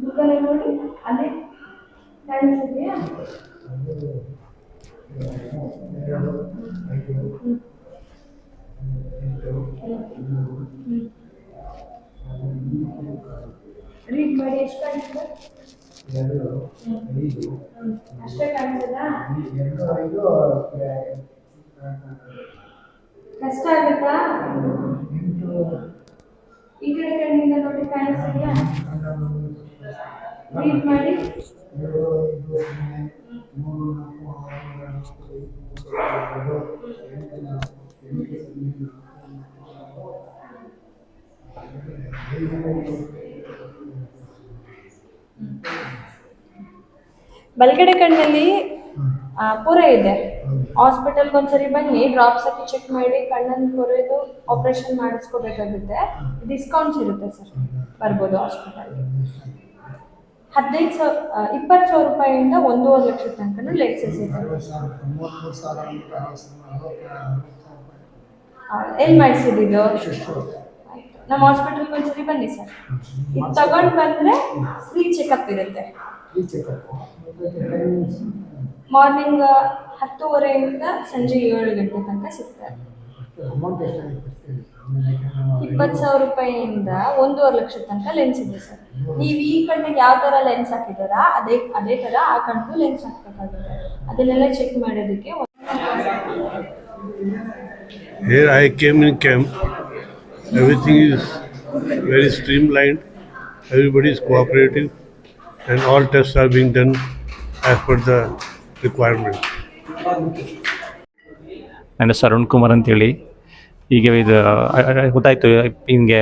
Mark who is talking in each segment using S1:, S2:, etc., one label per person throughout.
S1: ಬುಕ್ಕಲ್ಲಿ ನೋಡಿ ಅದೇ ಕಾಣಿಸಿದೆಯಾ? ರೀಡ್ ಮಾಡಿ ಎಷ್ಟು ಕಾಣಿಸ್ತದೆ? ಅಷ್ಟೇ ಕಾಣಿಸ್ತದಾ? ಕಷ್ಟ ಆಗುತ್ತಾ? ಈ ಕಡೆ ಕಣ್ಣಿಂದ ನೋಡಿ ಕಾಣಿಸ್ತಿದ್ಯಾ? ರೀಡ್ ಮಾಡಿ. ಬಲಗಡೆ ಕಣ್ಣಲ್ಲಿ ಪೊರೆ ಇದೆ. ಹಾಸ್ಪಿಟಲ್ಗೆ ಒಂದ್ಸರಿ ಬನ್ನಿ, ಡ್ರಾಪ್ಸ್ ಹಾಕಿ ಚೆಕ್ ಮಾಡಿ ಕಣ್ಣನ್ನು ಕೊರೆದು ಆಪರೇಷನ್ ಮಾಡಿಸ್ಕೋಬೇಕಾಗುತ್ತೆ. ಡಿಸ್ಕೌಂಟ್ಸ್ ಇರುತ್ತೆ ಸರ್, ಬರ್ಬೋದು ಹಾಸ್ಪಿಟಲ್ಗೆ. 20,000 ರೂಪಾಯಿಯಿಂದ 1,50,000 ತನಕ ಲೆನ್ಸಸ್ ಇದೆ. ಎಲ್ಲಿ ಮಾಡಿಸಿದ್ದು? ನಮ್ಮ ಹಾಸ್ಪಿಟಲ್ಗೆ ಒಂದ್ಸರಿ ಬನ್ನಿ ಸರ್. ಇದು ತಗೊಂಡು ಬಂದರೆ ಫ್ರೀ ಚೆಕಪ್ ಇರುತ್ತೆ. ಮಾರ್ನಿಂಗ್ 10:30 ಸಂಜೆ 7 ಗಂಟೆ ತನಕ ಸಿಗ್ತಾರೆ. 20,000 ರೂಪಾಯಿಯಿಂದ 1,50,000 ತನಕ ಲೆನ್ಸ್ ಇದೆ ಸರ್. ನೀವು ಈ ಕಣ್ಣಿಗೆ ಯಾವ ಥರ ಲೆನ್ಸ್ ಹಾಕಿದಾರಾ ಅದೇ ಥರ ಆ ಕಣ್ಣಿಗೂ ಲೆನ್ಸ್ ಹಾಕಬೇಕಾಗುತ್ತೆ. ಅದನ್ನೆಲ್ಲ ಚೆಕ್ ಮಾಡೋದಕ್ಕೆ.
S2: Here I came in camp. Everything is very streamlined. Everybody is cooperative, and all tests are being done as per the requirement.
S3: ನನ್ನ ಹೆಸರು ಅರುಣ್ ಕುಮಾರ್ ಅಂತೇಳಿ. ಈಗ ಇದು ಗೊತ್ತಾಯಿತು ಹಿಂಗೆ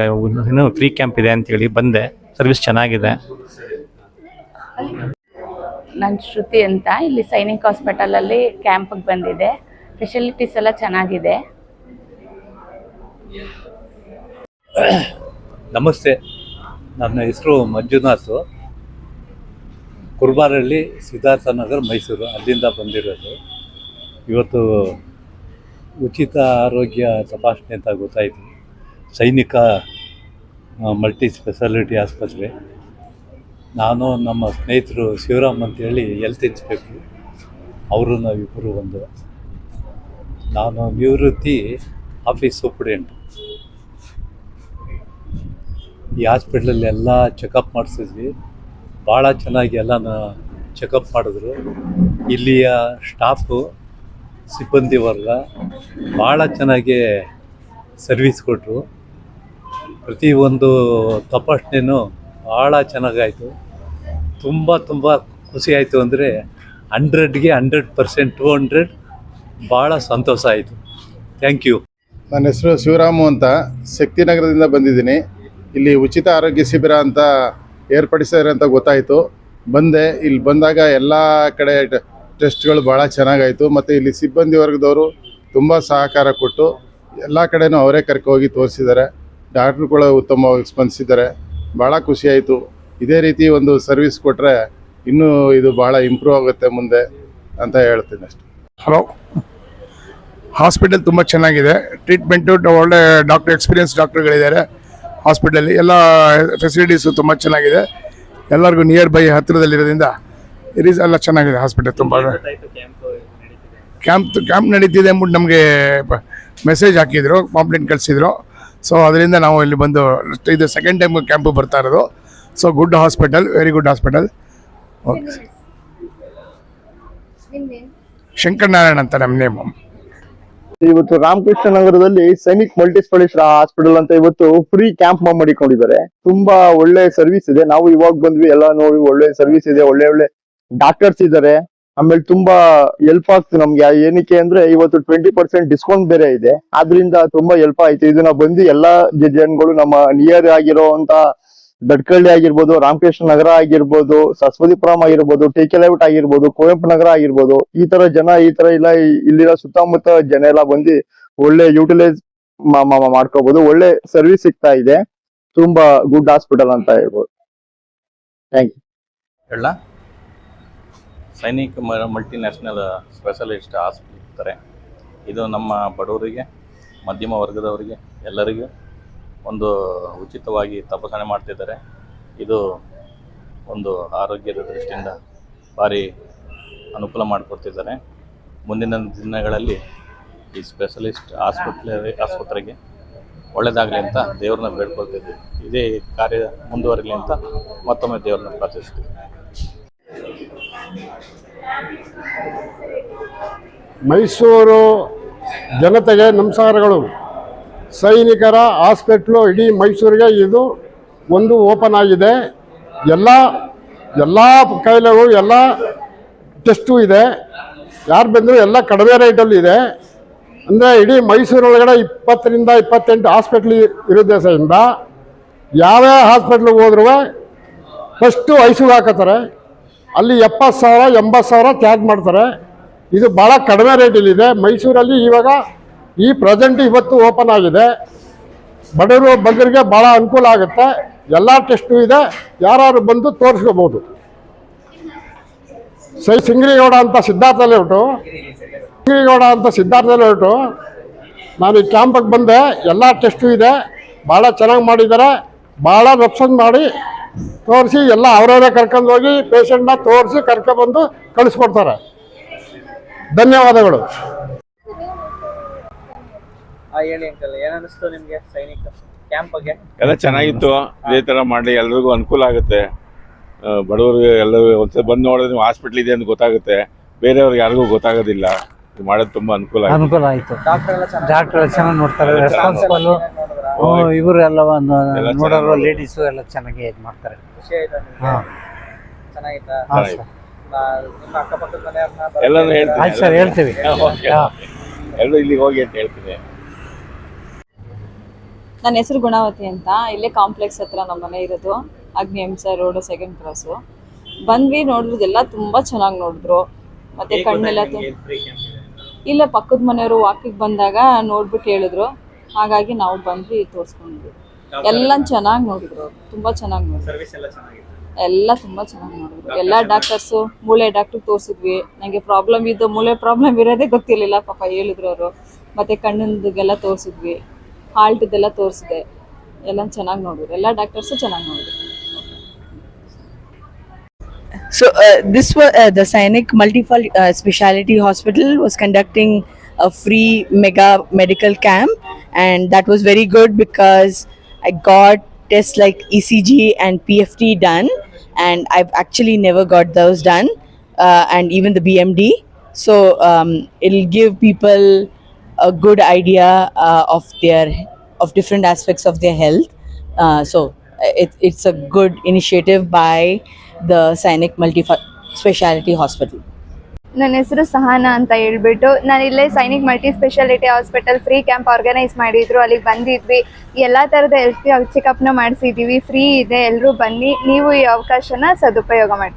S3: ಇನ್ನೂ ಫ್ರೀ ಕ್ಯಾಂಪ್ ಇದೆ ಅಂತೇಳಿ ಬಂದೆ. ಸರ್ವಿಸ್ ಚೆನ್ನಾಗಿದೆ.
S4: ನಾನು ಶ್ರುತಿ ಅಂತ, ಇಲ್ಲಿ ಸೈನಿಕ್ ಹಾಸ್ಪಿಟಲಲ್ಲಿ ಕ್ಯಾಂಪಿಗೆ ಬಂದಿದೆ. ಫೆಸಿಲಿಟೀಸ್ ಎಲ್ಲ ಚೆನ್ನಾಗಿದೆ.
S5: ನಮಸ್ತೆ, ನನ್ನ ಹೆಸರು ಮಂಜುನಾಥ್. ಕುರ್ಬಾರಳ್ಳಿ, ಸಿದ್ಧಾರ್ಥ ನಗರ, ಮೈಸೂರು, ಅಲ್ಲಿಂದ ಬಂದಿರೋದು. ಇವತ್ತು ಉಚಿತ ಆರೋಗ್ಯ ತಪಾಸಣೆ ಅಂತ ಗೊತ್ತಾಯಿತು. ಸೈನಿಕ ಮಲ್ಟಿ ಸ್ಪೆಷಾಲಿಟಿ ಆಸ್ಪತ್ರೆ. ನಾನು ನಮ್ಮ ಸ್ನೇಹಿತರು ಶಿವರಾಮ್ ಅಂತೇಳಿ ಹೆಲ್ತ್ ಇನ್ಸ್ಪೆಕ್ಟ್ರು, ಅವರು ನಾವಿಬ್ಬರು ಒಂದು. ನಾನು ನಿವೃತ್ತಿ ಆಫೀಸ್ ಸೂಪ್ರಿಡೆಂಟ್. ಈ ಹಾಸ್ಪಿಟ್ಲಲ್ಲಿ ಎಲ್ಲ ಚೆಕಪ್ ಮಾಡಿಸಿದ್ವಿ. ಭಾಳ ಚೆನ್ನಾಗಿ ಎಲ್ಲನ ಚೆಕಪ್ ಮಾಡಿದ್ರು. ಇಲ್ಲಿಯ ಸ್ಟಾಫು, ಸಿಬ್ಬಂದಿ ವರ್ಗ ಭಾಳ ಚೆನ್ನಾಗಿ ಸರ್ವಿಸ್ ಕೊಟ್ಟರು. ಪ್ರತಿಯೊಂದು ತಪಾಸಣೆನೂ ಭಾಳ ಚೆನ್ನಾಗಾಯಿತು. ತುಂಬ ಖುಷಿಯಾಯಿತು. ಅಂದರೆ 100ಗೆ 100%, 200 ಭಾಳ ಸಂತೋಷ ಆಯಿತು. Thank you.
S6: ನನ್ನ ಹೆಸರು ಶಿವರಾಮು ಅಂತ, ಶಕ್ತಿನಗರದಿಂದ ಬಂದಿದ್ದೀನಿ. ಇಲ್ಲಿ ಉಚಿತ ಆರೋಗ್ಯ ಶಿಬಿರ ಅಂತ ಏರ್ಪಡಿಸಿದ್ದಾರೆ ಅಂತ ಗೊತ್ತಾಯಿತು. ಬಂದೆ. ಇಲ್ಲಿ ಬಂದಾಗ ಎಲ್ಲ ಕಡೆ ಟೆಸ್ಟ್ಗಳು ಭಾಳ ಚೆನ್ನಾಗಾಯಿತು. ಮತ್ತು ಇಲ್ಲಿ ಸಿಬ್ಬಂದಿ ವರ್ಗದವರು ತುಂಬ ಸಹಕಾರ ಕೊಟ್ಟು ಎಲ್ಲ ಕಡೆನೂ ಅವರೇ ಕರ್ಕೋಗಿ ತೋರಿಸಿದ್ದಾರೆ. ಡಾಕ್ಟ್ರುಗಳು ಉತ್ತಮವಾಗಿ ಸ್ಪಂದಿಸಿದ್ದಾರೆ. ಭಾಳ ಖುಷಿಯಾಯಿತು. ಇದೇ ರೀತಿ ಒಂದು ಸರ್ವಿಸ್ ಕೊಟ್ಟರೆ ಇನ್ನೂ ಇದು ಭಾಳ ಇಂಪ್ರೂವ್ ಆಗುತ್ತೆ ಮುಂದೆ ಅಂತ ಹೇಳ್ತೀನಿ ಅಷ್ಟೆ.
S7: ಹಲೋ, ಹಾಸ್ಪಿಟಲ್ ತುಂಬ ಚೆನ್ನಾಗಿದೆ. ಟ್ರೀಟ್ಮೆಂಟು ಒಳ್ಳೆ ಎಕ್ಸ್ಪೀರಿಯನ್ಸ್ ಡಾಕ್ಟ್ರುಗಳಿದ್ದಾರೆ ಹಾಸ್ಪಿಟಲಲ್ಲಿ. ಎಲ್ಲ ಫೆಸಿಲಿಟೀಸು ತುಂಬ ಚೆನ್ನಾಗಿದೆ. ಎಲ್ಲರಿಗೂ ನಿಯರ್ ಬೈ ಹತ್ತಿರದಲ್ಲಿರೋದ್ರಿಂದ ಎಲ್ಲ ಚೆನ್ನಾಗಿದೆ ಹಾಸ್ಪಿಟಲ್. ತುಂಬ ಕ್ಯಾಂಪ್ ನಡೀತಿದೆ ಅಂದ್ಬಿಟ್ಟು ನಮಗೆ ಮೆಸೇಜ್ ಹಾಕಿದ್ರು, ಪಾಂಪ್ಲೆಟ್ ಕಳಿಸಿದ್ರು. ಸೊ ಅದರಿಂದ ನಾವು ಇಲ್ಲಿ ಬಂದು ಇದು ಸೆಕೆಂಡ್ ಟೈಮ್ ಕ್ಯಾಂಪು ಬರ್ತಾ ಇರೋದು. So good hospital, very good hospital. Okay, Shankar Narayan ಅಂತ ನಮ್ಮ ನೇಮು.
S8: ಇವತ್ತು ರಾಮಕೃಷ್ಣ ನಗರದಲ್ಲಿ ಸೈನಿಕ್ ಮಲ್ಟಿ ಸ್ಪೆಷಾಲಿಟಿ ಹಾಸ್ಪಿಟಲ್ ಅಂತ ಇವತ್ತು ಫ್ರೀ ಕ್ಯಾಂಪ್ ಮಾಡಿಕೊಂಡಿದ್ದಾರೆ. ತುಂಬಾ ಒಳ್ಳೆ ಸರ್ವಿಸ್ ಇದೆ. ನಾವು ಇವಾಗ ಬಂದ್ವಿ, ಎಲ್ಲ ನೋಡಿ ಒಳ್ಳೆ ಸರ್ವಿಸ್ ಇದೆ, ಒಳ್ಳೆ ಡಾಕ್ಟರ್ಸ್ ಇದ್ದಾರೆ. ಆಮೇಲೆ ತುಂಬಾ ಹೆಲ್ಪ್ ಆಗ್ತದೆ ನಮ್ಗೆ. ಏನಕ್ಕೆ ಅಂದ್ರೆ ಇವತ್ತು 20% ಡಿಸ್ಕೌಂಟ್ ಬೇರೆ ಇದೆ. ಆದ್ರಿಂದ ತುಂಬಾ ಹೆಲ್ಪ್ ಆಯ್ತು. ಇದನ್ನ ಬಂದು ಎಲ್ಲಾ ಜನಗಳು ನಮ್ಮ ನಿಯರ್ ಆಗಿರೋಂತ ದಡ್ಕಳ್ಳಿ ಆಗಿರ್ಬೋದು, ರಾಮಕೃಷ್ಣ ನಗರ ಆಗಿರ್ಬೋದು, ಸರಸ್ವತಿಪುರಂ ಆಗಿರ್ಬೋದು, ಟೇಕೆಲೇಔಟ್ ಆಗಿರ್ಬೋದು, ಕುವೆಂಪು ನಗರ ಆಗಿರ್ಬೋದು, ಈ ತರ ಇಲ್ಲ ಇಲ್ಲಿರೋ ಸುತ್ತಮುತ್ತ ಜನ ಎಲ್ಲ ಬಂದು ಒಳ್ಳೆ ಯೂಟಿಲೈಸ್ ಮಾಡ್ಕೋಬಹುದು. ಒಳ್ಳೆ ಸರ್ವಿಸ್ ಸಿಗ್ತಾ ಇದೆ. ತುಂಬಾ ಗುಡ್ ಹಾಸ್ಪಿಟಲ್ ಅಂತ ಹೇಳ್ಬೋದು. Thank you.
S9: Sainik multi national specialist ಆಸ್ಪತ್ರೆ ಇದು ನಮ್ಮ ಬಡವರಿಗೆ, ಮಧ್ಯಮ ವರ್ಗದವರಿಗೆ ಎಲ್ಲರಿಗೂ ಒಂದು ಉಚಿತವಾಗಿ ತಪಾಸಣೆ ಮಾಡ್ತಿದ್ದಾರೆ. ಇದು ಒಂದು ಆರೋಗ್ಯದ ದೃಷ್ಟಿಯಿಂದ ಭಾರಿ ಅನುಕೂಲ ಮಾಡಿಕೊಡ್ತಿದ್ದಾರೆ. ಮುಂದಿನ ದಿನಗಳಲ್ಲಿ ಈ ಸ್ಪೆಷಲಿಸ್ಟ್ ಆಸ್ಪತ್ರೆಗೆ ಒಳ್ಳೆಯದಾಗಲಿ ಅಂತ ದೇವ್ರನ್ನ ಬೇಡ್ಕೊಳ್ತಿದ್ವಿ. ಇದೇ ಕಾರ್ಯ ಮುಂದುವರಿಲಿ ಅಂತ ಮತ್ತೊಮ್ಮೆ ದೇವ್ರನ್ನ ಪ್ರಾರ್ಥಿಸ್ತೀವಿ.
S10: ಮೈಸೂರು ಜನತೆಗೆ ನಮಸ್ಕಾರಗಳು. ಸೈನಿಕರ ಹಾಸ್ಪಿಟ್ಲು ಇಡೀ ಮೈಸೂರಿಗೆ ಇದು ಒಂದು ಓಪನ್ ಆಗಿದೆ. ಎಲ್ಲ ಕಾಯಿಲೆಗಳು ಎಲ್ಲ ಟೆಸ್ಟು ಇದೆ. ಯಾರು ಬಂದರೂ ಎಲ್ಲ ಕಡಿಮೆ ರೇಟಲ್ಲಿ ಇದೆ. ಅಂದರೆ ಇಡೀ ಮೈಸೂರೊಳಗಡೆ 20 ರಿಂದ 28 ಹಾಸ್ಪಿಟ್ಲ್ ಇರೋದ್ರಿಂದ ಯಾವ್ಯಾವ ಹಾಸ್ಪಿಟ್ಲಿಗೆ ಹೋದ್ರೂ ಫಸ್ಟು ಐಸಿಗೆ ಹಾಕತ್ತಾರೆ. ಅಲ್ಲಿ 70,000 80,000 ಚಾರ್ಜ್ ಮಾಡ್ತಾರೆ. ಇದು ಭಾಳ ಕಡಿಮೆ ರೇಟಲ್ಲಿದೆ. ಮೈಸೂರಲ್ಲಿ ಇವಾಗ ಈ ಪ್ರೆಸೆಂಟ್ ಇವತ್ತು ಓಪನ್ ಆಗಿದೆ. ಬಡವರು ಬಗ್ಗರಿಗೆ ಭಾಳ ಅನುಕೂಲ ಆಗುತ್ತೆ. ಎಲ್ಲ ಟೆಸ್ಟು ಇದೆ, ಯಾರು ಬಂದು ತೋರಿಸ್ಕೋಬೋದು. ಸಿಂಗ್ರಿಗೌಡ ಅಂತ ಸಿದ್ಧಾರ್ಥ ಲೇಔಟು ನಾನು ಈ ಕ್ಯಾಂಪಿಗೆ ಬಂದೆ. ಎಲ್ಲ ಟೆಸ್ಟು ಇದೆ, ಭಾಳ ಚೆನ್ನಾಗಿ ಮಾಡಿದ್ದಾರೆ. ಭಾಳ ರೆಫ್ರೆನ್ಸ್ ಮಾಡಿ ತೋರಿಸಿ ಎಲ್ಲ ಅವರವರೇ ಕರ್ಕೊಂಡು ಹೋಗಿ ಪೇಷಂಟ್ನ ತೋರಿಸಿ ಕರ್ಕೊಬಂದು ಕಳಿಸ್ಕೊಡ್ತಾರೆ. ಧನ್ಯವಾದಗಳು.
S11: ಹೇಳಿ ಅಂಕಲ್, ಏನನ್ನಿಸ್ತು ನಿಮಗೆ ಸೈನಿಕ ಕ್ಯಾಂಪ್ ಬಗ್ಗೆ?
S12: ಎಲ್ಲ ಚೆನ್ನಾಗಿತ್ತು. ಇದೇ ಥರ ಮಾಡಿ ಎಲ್ರಿಗೂ ಅನುಕೂಲ ಆಗುತ್ತೆ. ಬಡವರಿಗೆ ಎಲ್ಲರೂ ಒಂದ್ಸಲ ಬಂದು ನೋಡಿದ್ರೆ ನೀವು ಹಾಸ್ಪಿಟ್ಲ್ ಇದೆ ಅಂತ ಗೊತ್ತಾಗುತ್ತೆ. ಬೇರೆಯವ್ರಿಗೆ ಯಾರಿಗೂ ಗೊತ್ತಾಗೋದಿಲ್ಲ. ಇದು ಮಾಡೋದು ತುಂಬ ಅನುಕೂಲ
S11: ಆಯಿತು.
S13: ಡಾಕ್ಟರ್ ಚೆನ್ನಾಗಿ ನೋಡ್ತಾರೆ, ರೆಸ್ಪಾನ್ಸಿಬಲ್. ಇವರು ಎಲ್ಲ ನೋಡೋರು ಲೇಡೀಸು ಎಲ್ಲ ಚೆನ್ನಾಗಿ ಇದು ಮಾಡ್ತಾರೆ.
S11: ಖುಷಿ ಆಯ್ತಾ ನಿಮ್ಗೆ?
S13: ಹಾಂ,
S11: ಚೆನ್ನಾಗಿತ್ತಾ?
S13: ಹಾಂ ಸರ್.
S11: ನಿಮ್ಮ ಅಕ್ಕಪಕ್ಕದ ಮನೆಯವ್ರನ್ನ
S12: ಎಲ್ಲನೂ ಹೇಳ್ತೀನಿ.
S13: ಆಯ್ತು ಸರ್, ಹೇಳ್ತೀವಿ.
S12: ಎಲ್ಲರೂ ಇಲ್ಲಿಗೆ ಹೋಗಿ ಅಂತ ಹೇಳ್ತೀನಿ.
S1: ನನ್ನ ಹೆಸರು ಗುಣವತಿ ಅಂತ. ಇಲ್ಲೇ ಕಾಂಪ್ಲೆಕ್ಸ್ ಹತ್ರ ನಮ್ಮ ಮನೆ ಇರೋದು. ಅಗ್ನಿಹಿಂಸ ರೋಡ್ 2nd ಕ್ರಾಸು. ಬಂದ್ವಿ, ನೋಡಿದ್ರು ಎಲ್ಲ ತುಂಬ ಚೆನ್ನಾಗಿ ನೋಡಿದ್ರು. ಮತ್ತೆ ಕಣ್ಣೆಲ್ಲ ಇಲ್ಲ ಪಕ್ಕದ ಮನೆಯವರು ವಾಕಿಗೆ ಬಂದಾಗ ನೋಡ್ಬಿಟ್ಟು ಹೇಳಿದ್ರು. ಹಾಗಾಗಿ ನಾವು ಬಂದ್ವಿ, ತೋರಿಸ್ಕೊಂಡ್ವಿ. ಎಲ್ಲ ಚೆನ್ನಾಗಿ ನೋಡಿದ್ರು, ತುಂಬ ಚೆನ್ನಾಗಿ ನೋಡಿದ್ರು.
S11: ಸರ್ವಿಸ್ ಎಲ್ಲ ಚೆನ್ನಾಗಿದೆ.
S1: ಎಲ್ಲ ತುಂಬ ಚೆನ್ನಾಗಿ ನೋಡಿದ್ರು. ಎಲ್ಲ ಡಾಕ್ಟರ್ಸು, ಮೂಳೆ ಡಾಕ್ಟ್ರಿಗೆ ತೋರಿಸಿದ್ವಿ. ನನಗೆ ಪ್ರಾಬ್ಲಮ್ ಇದ್ದು ಮೂಳೆ ಪ್ರಾಬ್ಲಮ್ ಇರೋದೇ ಗೊತ್ತಿರಲಿಲ್ಲ, ಪಾಪ ಹೇಳಿದ್ರು ಅವರು. ಮತ್ತು ಕಣ್ಣಿಂದೆಲ್ಲ ತೋರಿಸಿದ್ವಿ, ಹಾಲ್ಟ್ದೆಲ್ಲ ತೋರಿಸಿದೆ. ಎಲ್ಲ ಚೆನ್ನಾಗಿ ನೋಡಿದ್ರು, ಎಲ್ಲ ಡಾಕ್ಟರ್ಸು ಚೆನ್ನಾಗಿ ನೋಡಿದ್ರು.
S14: So this was the Sainik Multi-Speciality Hospital was conducting a free mega medical camp, and that was very good because I got tests like ECG and PFT done, and I've actually never got those done, and even the BMD. So it'll give people a good idea of different aspects of their health. So it's a good initiative by the Sainik Multi-Speciality Hospital.
S15: ನನ್ನ ಹೆಸರು ಸಹನಾ ಅಂತ ಹೇಳ್ಬಿಟ್ಟು, ನಾನು ಇಲ್ಲೇ Sainik multi speciality hospital free camp organise ಮಾಡಿದ್ರು. ಅಲ್ಲಿಗೆ ಬಂದಿದ್ವಿ. ಎಲ್ಲ ಥರದ ಹೆಲ್ತ್ ಚೆಕಪ್ನ ಮಾಡಿಸಿದ್ದೀವಿ. ಫ್ರೀ ಇದೆ, ಎಲ್ಲರೂ ಬನ್ನಿ. ನೀವು ಈ ಅವಕಾಶನ ಸದುಪಯೋಗ ಮಾಡಿ.